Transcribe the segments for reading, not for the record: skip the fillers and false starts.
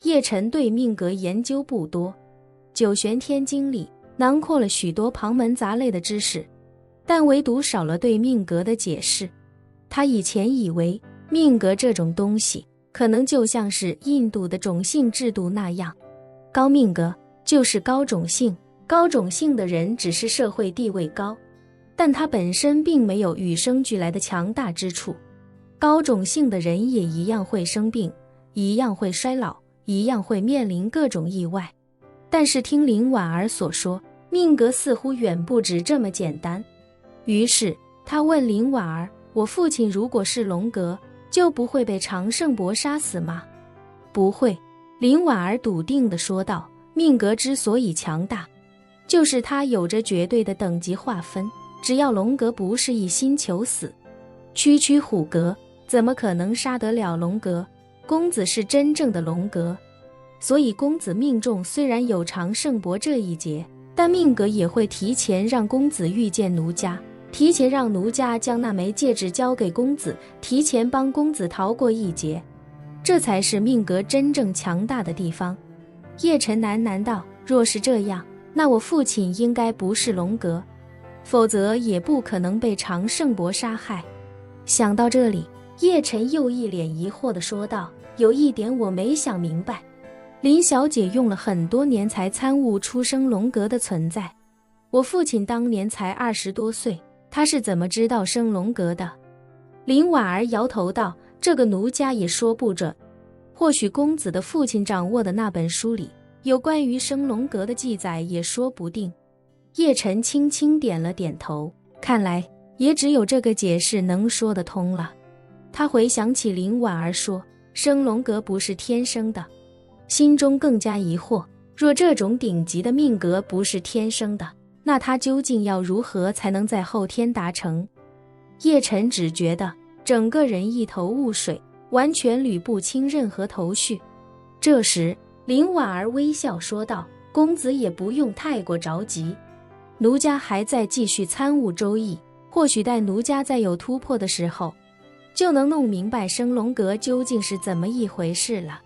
叶晨对命格研究不多，九玄天经里囊括了许多旁门杂类的知识，但唯独少了对命格的解释。他以前以为命格这种东西可能就像是印度的种姓制度那样，高命格就是高种姓，高种姓的人只是社会地位高，但他本身并没有与生俱来的强大之处。高种姓的人也一样会生病，一样会衰老，一样会面临各种意外。但是听林婉儿所说，命格似乎远不止这么简单。于是他问林婉儿，我父亲如果是龙格，就不会被常胜伯杀死吗？不会，林婉儿笃定地说道，命格之所以强大，就是它有着绝对的等级划分，只要龙格不是一心求死，区区虎格怎么可能杀得了龙格？公子是真正的龙格，所以公子命中虽然有常胜伯这一劫，但命格也会提前让公子遇见奴家，提前让奴家将那枚戒指交给公子，提前帮公子逃过一劫，这才是命格真正强大的地方。叶晨喃喃道，若是这样，那我父亲应该不是龙格，否则也不可能被常胜伯杀害。想到这里，叶晨又一脸疑惑地说道，有一点我没想明白，林小姐用了很多年才参悟出生龙格的存在，我父亲当年才20多岁，他是怎么知道生龙格的？林婉儿摇头道，这个奴家也说不准，或许公子的父亲掌握的那本书里有关于生龙格的记载也说不定。叶晨轻轻点了点头，看来也只有这个解释能说得通了。他回想起林婉儿说生龙格不是天生的，心中更加疑惑，若这种顶级的命格不是天生的，那他究竟要如何才能在后天达成？叶晨只觉得整个人一头雾水，完全捋不清任何头绪。这时林婉儿微笑说道，公子也不用太过着急，奴家还在继续参悟周易，或许待奴家再有突破的时候，就能弄明白生龙格究竟是怎么一回事了。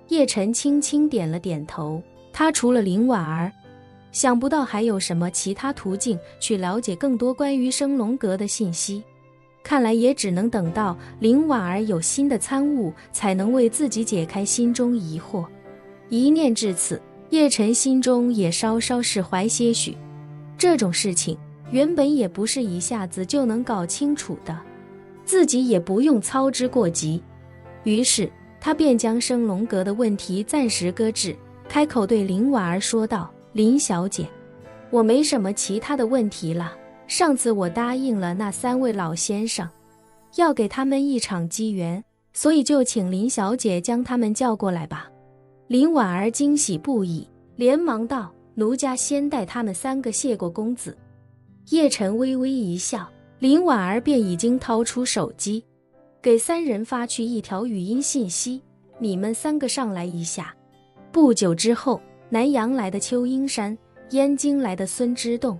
叶晨轻轻点了点头，他除了林婉儿，想不到还有什么其他途径去了解更多关于生龙格的信息，看来也只能等到林婉儿有新的参悟，才能为自己解开心中疑惑。一念至此，叶晨心中也稍稍释怀些许，这种事情原本也不是一下子就能搞清楚的，自己也不用操之过急。于是他便将生龙格的问题暂时搁置，开口对林婉儿说道，林小姐，我没什么其他的问题了，上次我答应了那3位老先生，要给他们一场机缘，所以就请林小姐将他们叫过来吧。林婉儿惊喜不已，连忙道，奴家先带他们3个谢过公子。叶晨微微一笑，林婉儿便已经掏出手机，给3人发去一条语音信息，你们3个上来一下。不久之后，南阳来的邱英山，燕京来的孙之栋，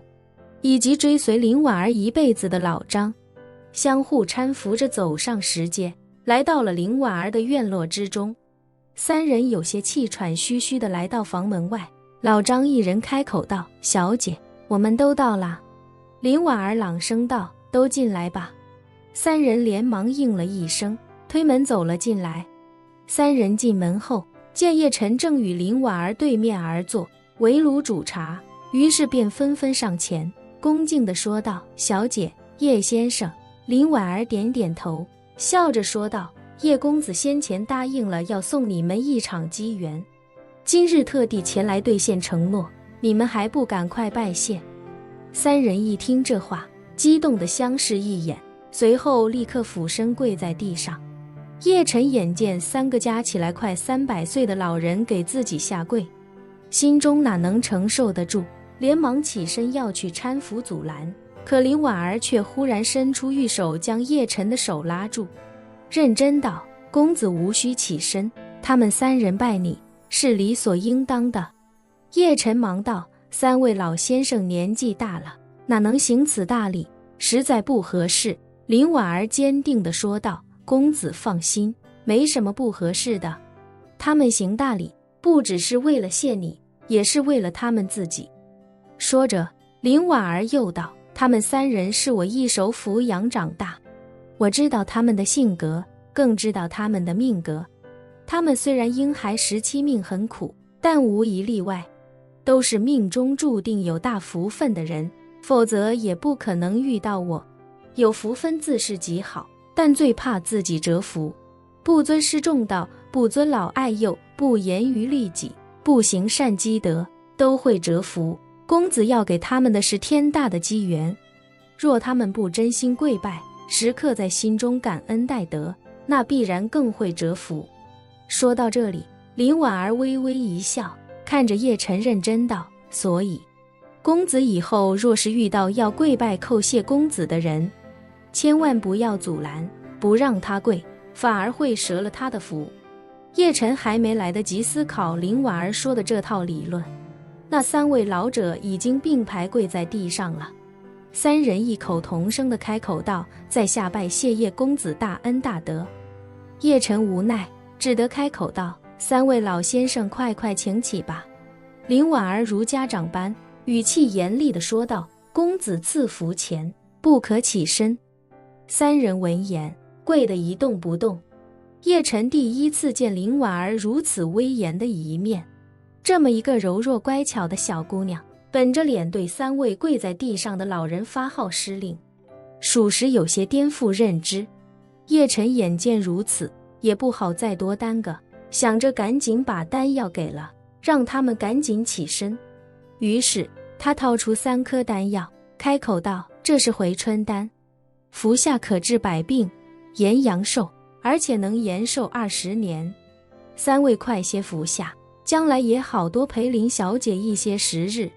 以及追随林婉儿一辈子的老张，相互搀扶着走上石阶，来到了林婉儿的院落之中。3人有些气喘吁吁地来到房门外，老张一人开口道，小姐，我们都到了。林婉儿朗声道，都进来吧。3人连忙应了一声，推门走了进来。3人进门后，见叶晨正与林婉儿对面而坐，围炉煮茶，于是便纷纷上前，恭敬地说道，小姐，叶先生。林婉儿点点头，笑着说道，叶公子先前答应了要送你们一场机缘，今日特地前来兑现承诺，你们还不赶快拜谢？3人一听这话，激动地相视一眼，随后立刻俯身跪在地上。叶晨眼见3个加起来快300岁的老人给自己下跪，心中哪能承受得住，连忙起身要去搀扶阻拦，可林婉儿却忽然伸出玉手将叶晨的手拉住，认真道，公子无需起身，他们3人拜你是理所应当的。叶晨忙道，3位老先生年纪大了，哪能行此大礼，实在不合适。林婉儿坚定地说道，公子放心，没什么不合适的，他们行大礼不只是为了谢你，也是为了他们自己。说着，林婉儿又道，他们3人是我一手抚养长大，我知道他们的性格，更知道他们的命格。他们虽然婴孩时期命很苦，但无一例外，都是命中注定有大福分的人，否则也不可能遇到我。有福分自是极好，但最怕自己折福。不尊师重道，不尊老爱幼，不严于律己，不行善积德，都会折福。公子要给他们的是天大的机缘，若他们不真心跪拜，时刻在心中感恩戴德，那必然更会折福。说到这里，林婉儿微微一笑，看着叶晨认真道，所以公子以后若是遇到要跪拜叩谢公子的人，千万不要阻拦，不让他跪，反而会折了他的福。叶晨还没来得及思考林婉儿说的这套理论，那3位老者已经并排跪在地上了。3人异口同声地开口道，在下拜谢叶公子大恩大德。叶晨无奈，只得开口道，3位老先生快快请起吧。林婉儿如家长般，语气严厉地说道，公子赐福前，不可起身。3人闻言，跪得一动不动。叶晨第一次见林婉儿如此威严的一面，这么一个柔弱乖巧的小姑娘，本着脸对3位跪在地上的老人发号施令，属实有些颠覆认知。叶晨眼见如此，也不好再多耽搁，想着赶紧把丹药给了，让他们赶紧起身。于是他掏出3颗丹药，开口道，这是回春丹，服下可治百病，延阳寿，而且能延寿20年。3位快些服下，将来也好多陪林小姐一些时日。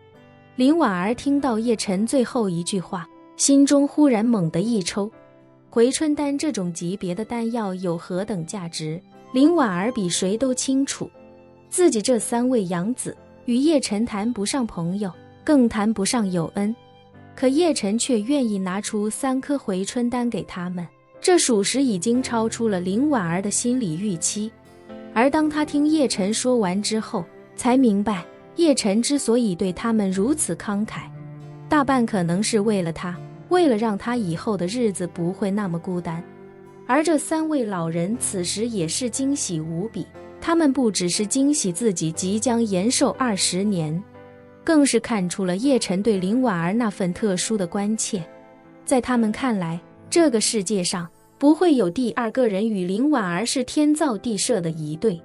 林婉儿听到叶晨最后一句话，心中忽然猛地一抽。回春丹这种级别的丹药有何等价值，林婉儿比谁都清楚。自己这3位养子与叶晨谈不上朋友，更谈不上有恩，可叶晨却愿意拿出3颗回春丹给他们，这属实已经超出了林婉儿的心理预期。而当他听叶晨说完之后，才明白叶晨之所以对他们如此慷慨，大半可能是为了他，为了让他以后的日子不会那么孤单。而这3位老人此时也是惊喜无比，他们不只是惊喜自己即将延寿20年，更是看出了叶晨对林婉儿那份特殊的关切。在他们看来，这个世界上不会有第2个人与林婉儿是天造地设的一对。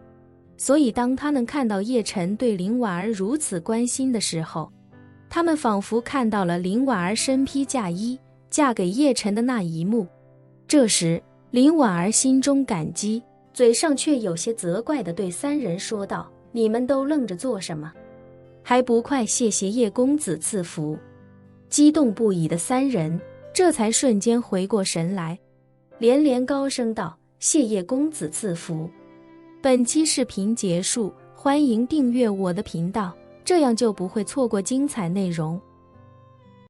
所以当他们看到叶晨对林婉儿如此关心的时候，他们仿佛看到了林婉儿身披嫁衣嫁给叶晨的那一幕。这时林婉儿心中感激，嘴上却有些责怪地对3人说道，你们都愣着做什么，还不快谢谢叶公子赐福。激动不已的3人这才瞬间回过神来，连连高声道，谢叶公子赐福。本期视频结束，欢迎订阅我的频道，这样就不会错过精彩内容。